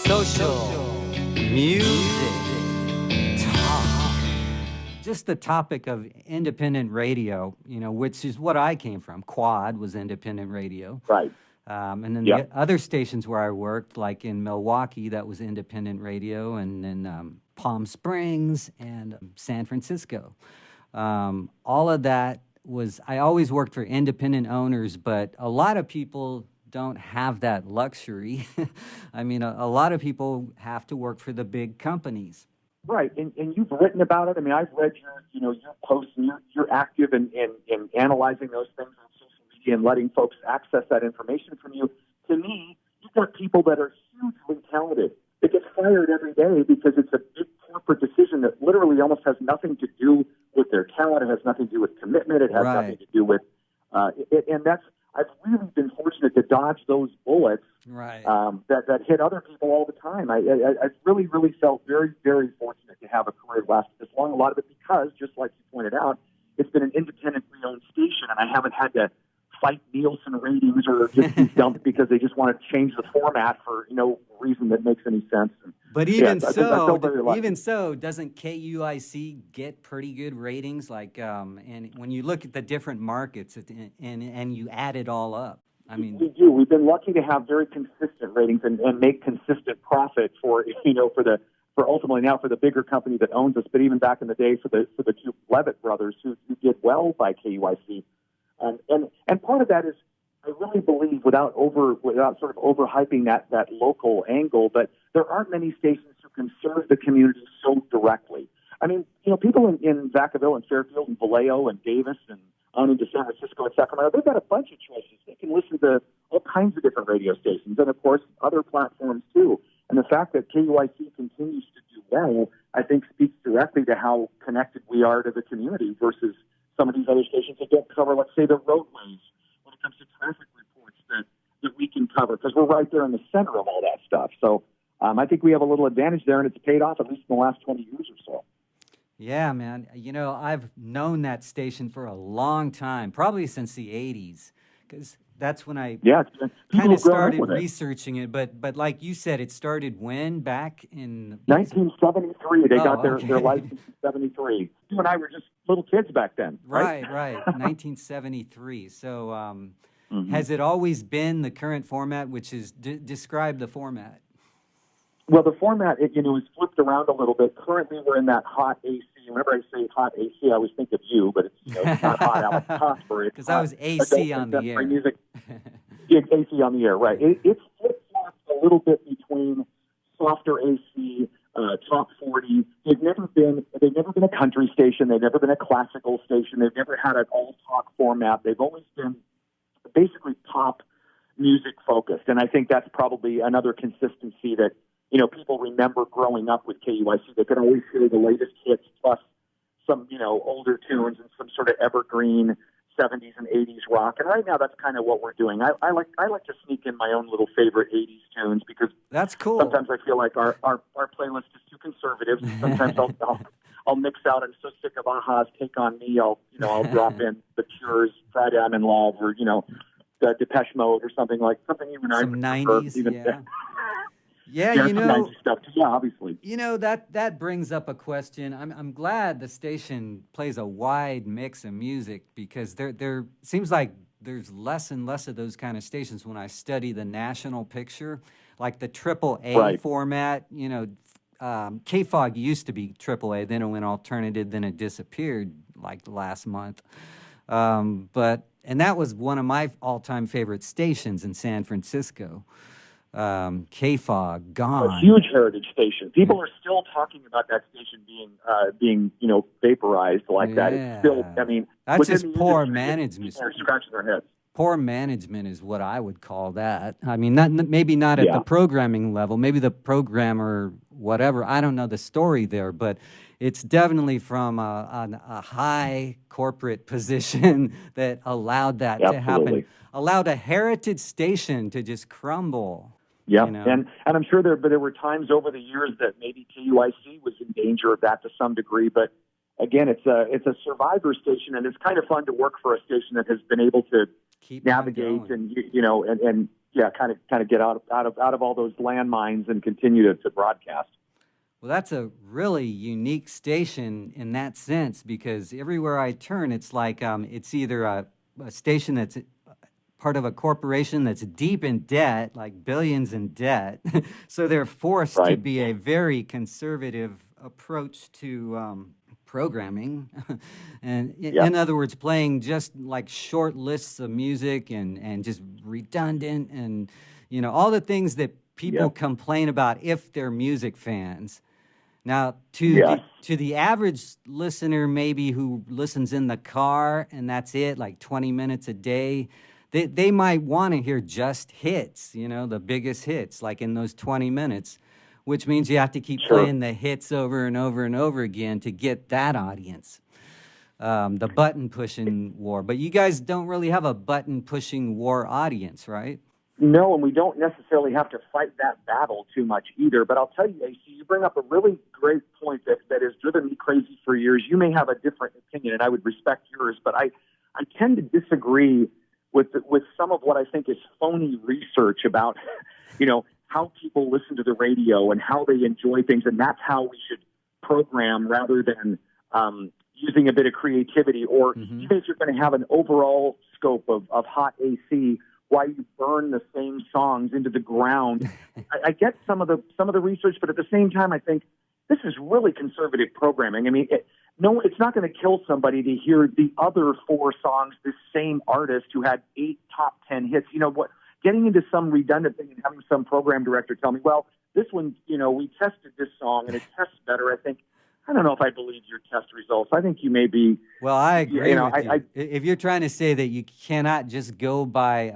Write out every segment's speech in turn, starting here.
social, music, talk. Just the topic of independent radio, which is what I came from. Quad was independent radio. Right. And then the other stations where I worked, like in Milwaukee, that was independent radio, and then Palm Springs and San Francisco. All of that I always worked for independent owners, but a lot of people don't have that luxury. I mean, a lot of people have to work for the big companies. Right, and you've written about it. I mean, I've read your posts, and you're active in analyzing those things on social media and letting folks access that information from you. To me, you've got people that are hugely talented. They get fired every day because it's a big corporate decision that literally almost has nothing to do with their talent. It has nothing to do with commitment. It has nothing to do with and that's. I've really been fortunate to dodge those bullets that hit other people all the time. I've really, really felt very, very fortunate to have a career last this long. A lot of it because, just like you pointed out, it's been an independently owned station, and I haven't had to fight Nielsen ratings or just be dumped because they just want to change the format for no reason that makes any sense. But even so, doesn't KUIC get pretty good ratings? Like, and when you look at the different markets and you add it all up, I mean, we do. We've been lucky to have very consistent ratings and make consistent profit for ultimately now for the bigger company that owns us. But even back in the day for the two Levitt brothers who did well by KUIC. And part of that is, I really believe, without sort of overhyping that local angle, but there aren't many stations who can serve the community so directly. I mean, people in Vacaville and Fairfield and Vallejo and Davis and on into San Francisco and Sacramento, they've got a bunch of choices. They can listen to all kinds of different radio stations and, of course, other platforms too. And the fact that KUIC continues to do well, I think, speaks directly to how connected we are to the community versus some of these other stations that don't cover, let's say, the roadways when it comes to traffic reports that we can cover, because we're right there in the center of all that stuff. So I think we have a little advantage there, and it's paid off at least in the last 20 years or so. Yeah, man. I've known that station for a long time, probably since the 80s, because that's when I kind of started researching it. But like you said, it started when? Back in 1973. They got their license in 73. You and I were just little kids back then, right? Right. 1973. So has it always been the current format, which is describe the format? Well, the format, is flipped around a little bit. Currently, we're in that hot AC. Whenever I say hot AC, I always think of you, but it's not hot out like Cosper. Because I was AC on the air. Music. It's AC on the air, right. It's flip-flopped a little bit between softer AC, top 40. They've never been a country station. They've never been a classical station. They've never had an all-talk format. They've always been basically pop music focused. And I think that's probably another consistency that people remember growing up with KUIC. They could always hear the latest hits plus some, older tunes and some sort of evergreen 70s and 80s rock. And right now, that's kind of what we're doing. I like to sneak in my own little favorite 80s tunes because that's cool. Sometimes I feel like our playlist is too conservative. Sometimes I'll mix out. I'm so sick of Aha's Take on Me. I'll drop in The Cure's Friday I'm in Love, or the Depeche Mode or something even some 90s. Yeah, stuff too. Yeah, obviously. That brings up a question. I'm glad the station plays a wide mix of music, because there seems like there's less and less of those kind of stations when I study the national picture, like the AAA format. KFOG used to be AAA, then it went alternative, then it disappeared like last month. And that was one of my all-time favorite stations in San Francisco. KFOG gone. A huge heritage station. People are still talking about that station being vaporized like that. It's still, that's just poor management. They're scratching their heads. Poor management is what I would call that. Maybe not at the programming level. Maybe the programmer, whatever. I don't know the story there, but it's definitely from a high corporate position that allowed that to happen. Allowed a heritage station to just crumble. Yeah, and I'm sure there were times over the years that maybe KUIC was in danger of that to some degree. But again, it's a survivor station, and it's kind of fun to work for a station that has been able to keep navigate and kind of get out of all those landmines and continue to broadcast. Well, that's a really unique station in that sense, because everywhere I turn, it's like it's either a station that's part of a corporation that's deep in debt, like billions in debt. So they're forced to be a very conservative approach to programming. And in other words, playing just like short lists of music and just redundant and, all the things that people complain about if they're music fans. Now, to the average listener, maybe who listens in the car and that's it, like 20 minutes a day, they might want to hear just hits, the biggest hits, like in those 20 minutes, which means you have to keep playing the hits over and over and over again to get that audience. The button-pushing war. But you guys don't really have a button-pushing war audience, right? No, and we don't necessarily have to fight that battle too much either. But I'll tell you, AC, you bring up a really great point that has driven me crazy for years. You may have a different opinion, and I would respect yours, but I tend to disagree with some of what I think is phony research about, how people listen to the radio and how they enjoy things, and that's how we should program rather than using a bit of creativity, or even if you're going to have an overall scope of hot AC, why you burn the same songs into the ground. I get some of the research, but at the same time, I think this is really conservative programming. I mean, it's not going to kill somebody to hear the other 4 songs, this same artist who had 8 top 10 hits. Getting into some redundant thing and having some program director tell me, well, this one, we tested this song and it tests better. I don't know if I believe your test results. I think you may be. Well, I agree with you. If you're trying to say that you cannot just go by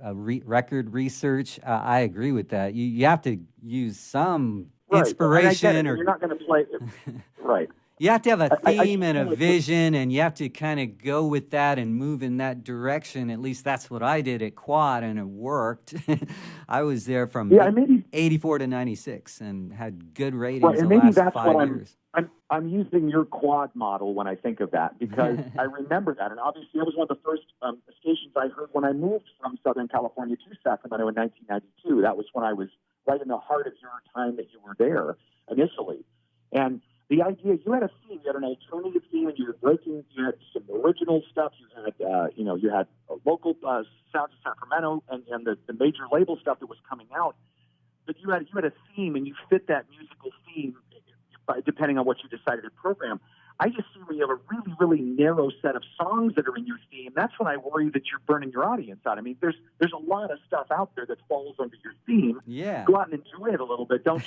record research, I agree with that. You have to use some inspiration, or you're not going to play right. You have to have a theme and a vision, and you have to kind of go with that and move in that direction. At least that's what I did at Quad, and it worked. I was there from 84 to 96 and had good ratings the last 5 years. I'm using your Quad model when I think of that, because I remember that. And obviously, that was one of the first stations I heard when I moved from Southern California to Sacramento in 1992. That was when I was right in the heart of your time that you were there initially. And the idea, you had a theme, you had an alternative theme, and you had some original stuff. You had a local sounds of Sacramento and the major label stuff that was coming out. But you had a theme, and you fit that musical theme depending on what you decided to program. I just see when you have a really, really narrow set of songs that are in your theme, that's when I worry that you're burning your audience out. I mean, there's a lot of stuff out there that falls under your theme. Yeah. Go out and enjoy it a little bit. Don't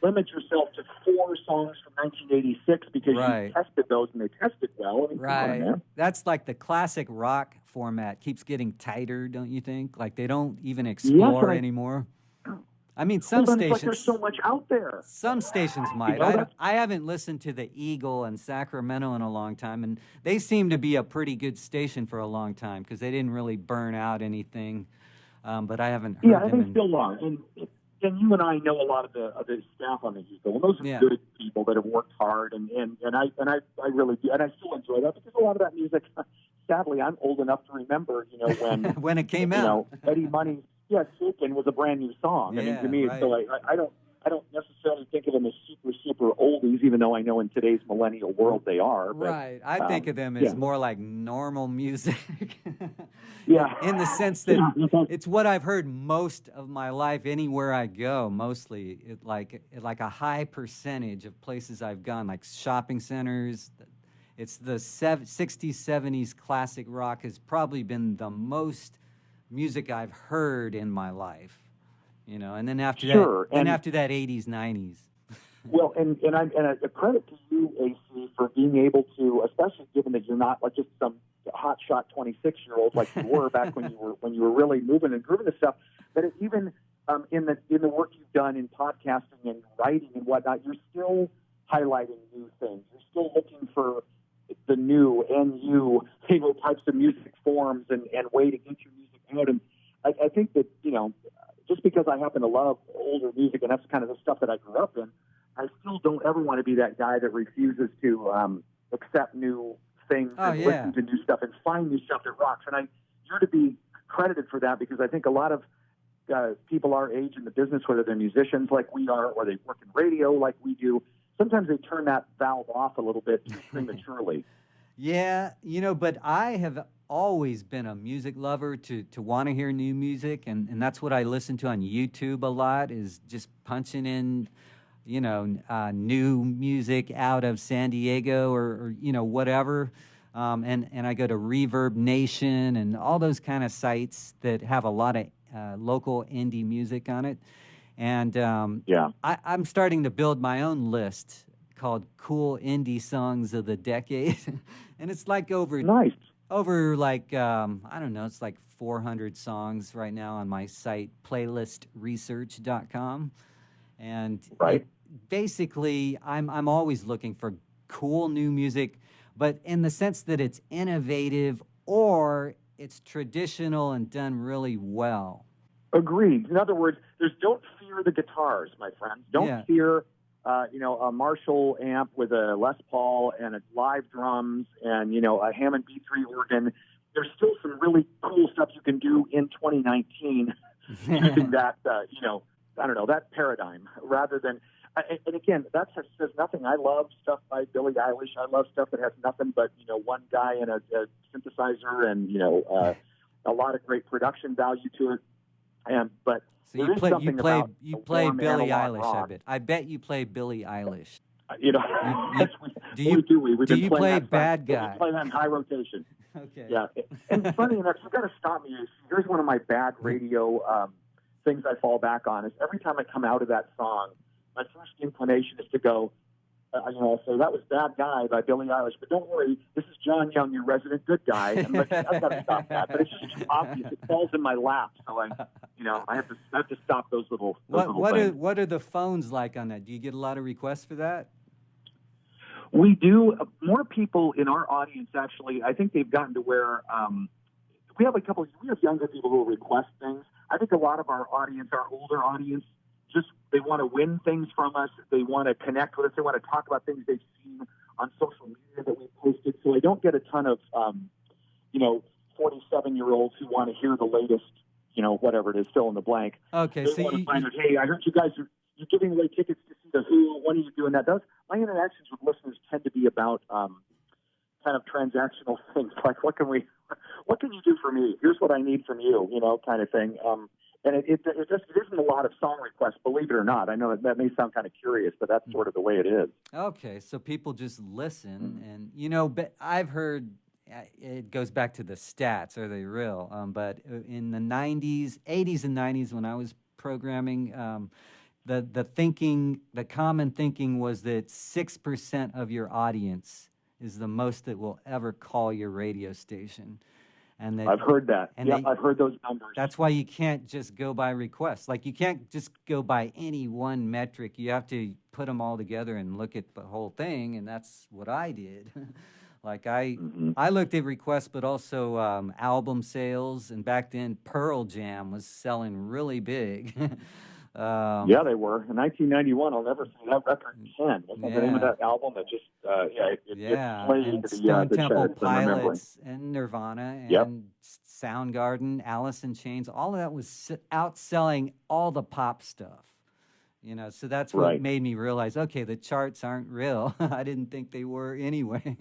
limit yourself to 4 songs from 1986 because you tested those and they tested well. I mean, right. Come on, man. That's like the classic rock format. Keeps getting tighter, don't you think? Like they don't even explore anymore. I mean, some stations. Like there's so much out there. Some stations might. I haven't listened to the Eagle and Sacramento in a long time, and they seem to be a pretty good station for a long time because they didn't really burn out anything. But I haven't heard them. Yeah, they still are. And you and I know a lot of the staff on the Eagle, and those are good people that have worked hard, and I really do, and I still enjoy that because a lot of that music. Sadly, I'm old enough to remember, when when it came out, Eddie Money's. Yeah, Chicken was a brand new song. I mean, to me, so I don't necessarily think of them as super oldies, even though I know in today's millennial world they are. But, right. I think of them as more like normal music. In the sense that it's what I've heard most of my life anywhere I go. Mostly, like a high percentage of places I've gone, like shopping centers. It's the 60s, 70s classic rock has probably been the most music I've heard in my life, and then after after that, 80s, 90s. Well, and a credit to you, AC, for being able to, especially given that you're not like just some hotshot 26-year-old like you were back when you were really moving and grooving the stuff. That even in the work you've done in podcasting and writing and whatnot, you're still highlighting new things. You're still looking for the new NU types of music forms and way to get your music out. And I think that, just because I happen to love older music and that's kind of the stuff that I grew up in, I still don't ever want to be that guy that refuses to accept new things and listen to new stuff and find new stuff that rocks. And you're to be credited for that because I think a lot of people our age in the business, whether they're musicians like we are or they work in radio like we do, sometimes they turn that valve off a little bit too prematurely. Yeah, but I have always been a music lover to want to hear new music, and that's what I listen to on YouTube a lot, is just punching in, new music out of San Diego or whatever. And I go to Reverb Nation and all those kind of sites that have a lot of local indie music on it. And I'm starting to build my own list called Cool Indie Songs of the Decade. And it's like over like, I don't know, it's like 400 songs right now on my site, playlistresearch.com. And basically, I'm always looking for cool new music, but in the sense that it's innovative or it's traditional and done really well. Agreed. In other words, don't fear the guitars, my friends. Don't fear, a Marshall amp with a Les Paul and a live drums and, a Hammond B3 organ. There's still some really cool stuff you can do in 2019 using that, that paradigm rather than, and again, that says nothing. I love stuff by Billie Eilish. I love stuff that has nothing but, one guy and a synthesizer and, a lot of great production value to it. But so you play Billie Eilish, rock. I bet you play Billie Eilish. Do you play Bad Guy? We play that in high rotation. Okay. Yeah. And funny enough, you've got to stop me. Here's one of my bad radio things I fall back on is every time I come out of that song, my first inclination is to go, so that was Bad Guy by Billie Eilish. But don't worry, this is John Young, your resident good guy. And I've got to stop that. But it's just too obvious. It falls in my lap. So I have to stop those little things. What are the phones like on that? Do you get a lot of requests for that? We do. More people in our audience, actually, I think they've gotten to where we have younger people who request things. I think a lot of our audience, our older audience, they want to win things from us. They want to connect with us. They want to talk about things they've seen on social media that we posted. So I don't get a ton of, 47-year-olds who want to hear the latest, whatever it is, fill in the blank. Okay, they want to find out, hey, I heard you guys you're giving away tickets to see the Who. When are you doing that? My interactions with listeners tend to be about kind of transactional things, like what can you do for me? Here's what I need from you, kind of thing. And it isn't a lot of song requests, believe it or not. I know that may sound kind of curious, but that's sort of the way it is. Okay, so people just listen, and but I've heard it goes back to the stats. Are they real? But in the 80s and 90s, when I was programming, the common thinking was that 6% of your audience is the most that will ever call your radio station. And I've heard that. I've heard those numbers. That's why you can't just go by requests. Like, you can't just go by any one metric. You have to put them all together and look at the whole thing, and that's what I did. Like, I looked at requests, but also album sales, and back then Pearl Jam was selling really big. They were. In 1991, I'll never see that record again. What's the name of that album? That just, it played and the Stone Temple charts, Pilots and Nirvana and Soundgarden, Alice in Chains. All of that was outselling all the pop stuff. So that's what made me realize, okay, the charts aren't real. I didn't think they were anyway.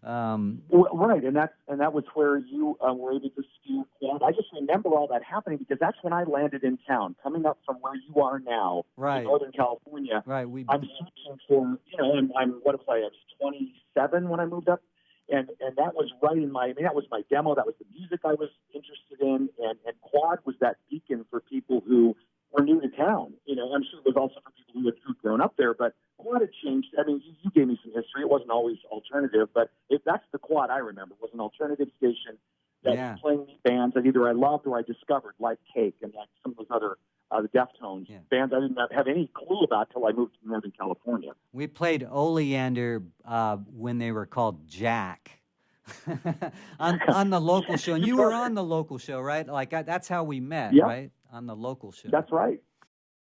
And that was where you were able to skew. I just remember all that happening because that's when I landed in town, coming up from where you are now, in Northern California. Right. I'm searching for, I'm what was I was 27 when I moved up, and that was that was my demo. That was the music I was interested in, and Quad was that beacon for people who were new to town. I'm sure it was also for people who'd grown up there, but Quad had changed. I mean, you gave me some history. It wasn't always alternative, but that's the Quad I remember. It was an alternative station that was playing these bands that either I loved or I discovered, like Cake and like some of those other the Deftones bands I didn't have any clue about till I moved to Northern California. We played Oleander when they were called Jack. on the local show, and you were on the local show, right? Like that's how we met, right? On the local show. That's right.